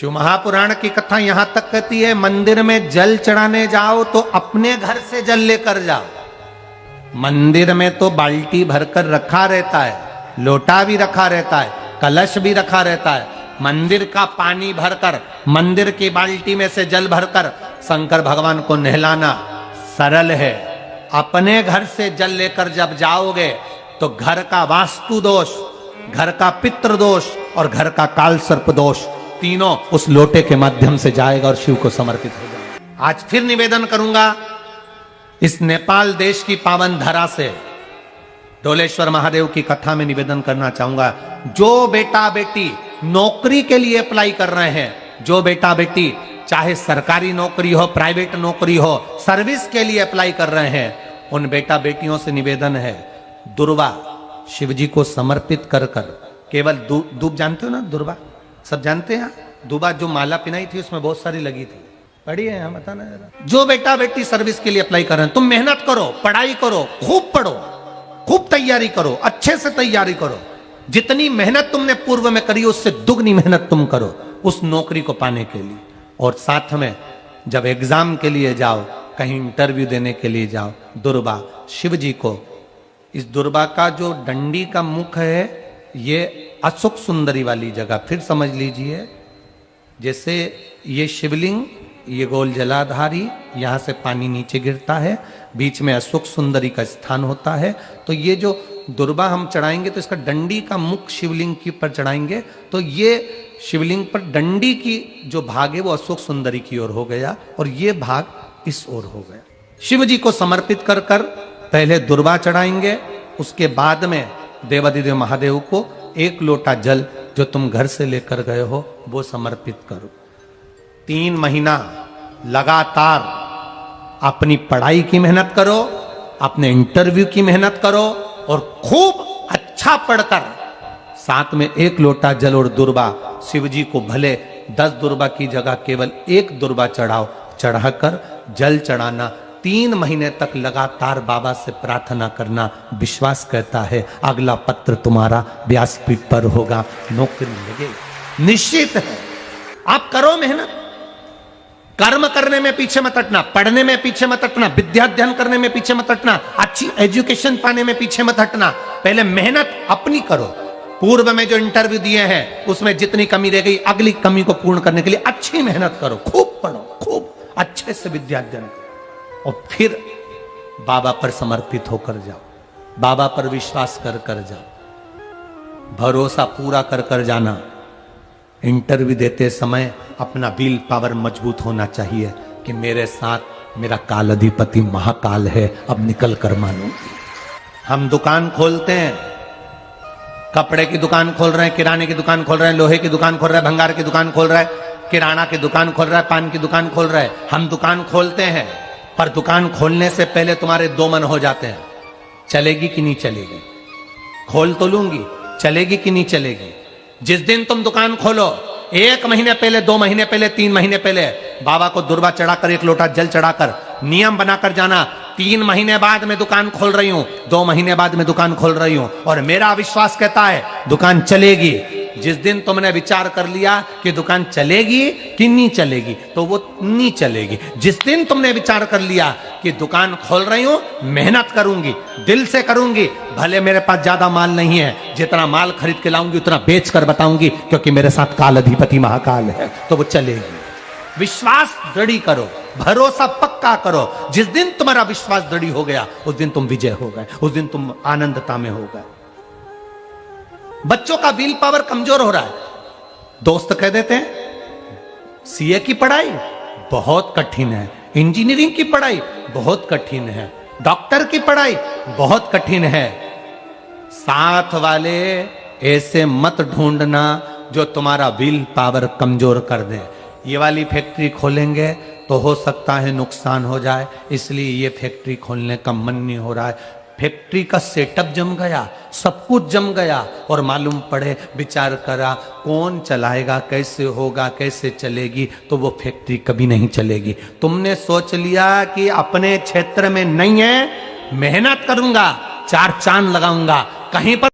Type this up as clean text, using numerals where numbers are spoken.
शिव महापुराण की कथा यहां तक कहती है, मंदिर में जल चढ़ाने जाओ तो अपने घर से जल लेकर जाओ। मंदिर में तो बाल्टी भरकर रखा रहता है, लोटा भी रखा रहता है, कलश भी रखा रहता है। मंदिर का पानी भरकर, मंदिर की बाल्टी में से जल भरकर शंकर भगवान को नहलाना सरल है। अपने घर से जल लेकर जब जाओगे तो घर का वास्तु दोष, घर का पितृ दोष और घर का काल सर्प दोष तीनों उस लोटे के माध्यम से जाएगा और शिव को समर्पित हो जाएगा। आज फिर निवेदन करूंगा, इस नेपाल देश की पावन धरा से डोलेश्वर महादेव की कथा में निवेदन करना चाहूंगा। जो बेटा बेटी नौकरी के लिए अप्लाई कर रहे हैं, जो बेटा बेटी चाहे सरकारी नौकरी हो, प्राइवेट नौकरी हो, सर्विस के लिए अप्लाई कर रहे हैं, उन बेटा बेटियों से निवेदन है, दुर्वा शिव जी को समर्पित कर कर केवल दूब जानते हो ना, दुर्वा सब जानते हैं। दुबा जो माला पिनाई थी उसमें बहुत सारी लगी थी, पढ़ी है, हम बताना जरा। जो बेटा बेटी सर्विस के लिए अप्लाई कर रहे हैं, तुम मेहनत करो, पढ़ाई करो, खूब पढ़ो, खूब तैयारी करो, अच्छे से तैयारी करो। जितनी मेहनत तुमने पूर्व में करी उससे दुगनी मेहनत तुम करो उस नौकरी को पाने के लिए। और साथ में जब एग्जाम के लिए जाओ, कहीं इंटरव्यू देने के लिए जाओ, दुर्वा शिव जी को, इस दुर्वा का जो डंडी का मुख है ये अशोक सुंदरी वाली जगह, फिर समझ लीजिए जैसे ये शिवलिंग, ये गोल जलाधारी, यहां से पानी नीचे गिरता है, बीच में अशोक सुंदरी का स्थान होता है। तो ये जो दुर्वा हम चढ़ाएंगे तो इसका डंडी का मुख शिवलिंग के ऊपर चढ़ाएंगे तो ये शिवलिंग पर डंडी की जो भाग है वो अशोक सुंदरी की ओर हो गया और ये भाग इस ओर हो गया। शिव जी को समर्पित कर कर पहले दुर्वा चढ़ाएंगे, उसके बाद में देवाधिदेव महादेव को एक लोटा जल जो तुम घर से लेकर गए हो वो समर्पित करो। 3 महीना लगातार अपनी पढ़ाई की मेहनत करो, अपने इंटरव्यू की मेहनत करो और खूब अच्छा पढ़कर साथ में एक लोटा जल और दुर्वा शिव जी को भले 10 दुर्वा की जगह केवल 1 दुर्वा चढ़ाओ, चढ़ाकर जल चढ़ाना। 3 महीने तक लगातार बाबा से प्रार्थना करना। विश्वास कहता है अगला पत्र तुम्हारा व्यासपीठ पर होगा, नौकरी लगेगी, निश्चित है। आप करो मेहनत, कर्म करने में पीछे मत हटना, पढ़ने में पीछे मत हटना, विद्या अध्ययन करने में पीछे मत हटना, अच्छी एजुकेशन पाने में पीछे मत हटना। पहले मेहनत अपनी करो। पूर्व में जो इंटरव्यू दिए हैं उसमें जितनी कमी रह गई, अगली कमी को पूर्ण करने के लिए अच्छी मेहनत करो, खूब पढ़ो, खूब अच्छे से विद्या अध्ययन करो और फिर बाबा पर समर्पित होकर जाओ, बाबा पर विश्वास कर कर जाओ, भरोसा पूरा कर कर जाना। इंटरव्यू देते समय अपना विल पावर मजबूत होना चाहिए कि मेरे साथ मेरा काल अधिपति महाकाल है, अब निकल कर मानो। हम दुकान खोलते हैं, कपड़े की दुकान खोल रहे हैं, किराने की दुकान खोल रहे हैं, लोहे की दुकान खोल रहे हैं, भंगार की दुकान खोल रहे हैं, किराना की दुकान खोल रहा है, पान की दुकान खोल रहा है। हम दुकान खोलते हैं पर दुकान खोलने से पहले तुम्हारे 2 मन हो जाते हैं, चलेगी कि नहीं चलेगी, खोल तो लूंगी, चलेगी कि नहीं चलेगी। जिस दिन तुम दुकान खोलो 1 महीने पहले, 2 महीने पहले, 3 महीने पहले बाबा को दुर्वा चढ़ाकर, 1 लोटा जल चढ़ाकर नियम बनाकर जाना, 3 महीने बाद में दुकान खोल रही हूं, 2 महीने बाद में दुकान खोल रही हूं और मेरा विश्वास कहता है दुकान चलेगी। जिस दिन तुमने विचार कर लिया कि दुकान चलेगी कि नहीं चलेगी तो वो नहीं चलेगी। जिस दिन तुमने विचार कर लिया कि दुकान खोल रही हूं, मेहनत करूंगी, दिल से करूंगी, भले मेरे पास ज्यादा माल नहीं है, जितना माल खरीद के लाऊंगी उतना बेच कर बताऊंगी क्योंकि मेरे साथ काल अधिपति महाकाल है, तो वो चलेगी। विश्वास दृढ़ करो, भरोसा पक्का करो। जिस दिन तुम्हारा विश्वास दृढ़ हो गया उस दिन तुम विजय हो गए, उस दिन तुम आनंदता में हो गए। बच्चों का विल पावर कमजोर हो रहा है, दोस्त कह देते हैं सीए की पढ़ाई बहुत कठिन है, इंजीनियरिंग की पढ़ाई बहुत कठिन है, डॉक्टर की पढ़ाई बहुत कठिन है। साथ वाले ऐसे मत ढूंढना जो तुम्हारा विल पावर कमजोर कर दे। ये वाली फैक्ट्री खोलेंगे तो हो सकता है नुकसान हो जाए, इसलिए ये फैक्ट्री खोलने का मन नहीं हो रहा है। फैक्ट्री का सेटअप जम गया, सब कुछ जम गया और मालूम पड़े, विचार करा कौन चलाएगा, कैसे होगा, कैसे चलेगी, तो वो फैक्ट्री कभी नहीं चलेगी। तुमने सोच लिया कि अपने क्षेत्र में नहीं है, मेहनत करूंगा, 4 चांद लगाऊंगा, कहीं पर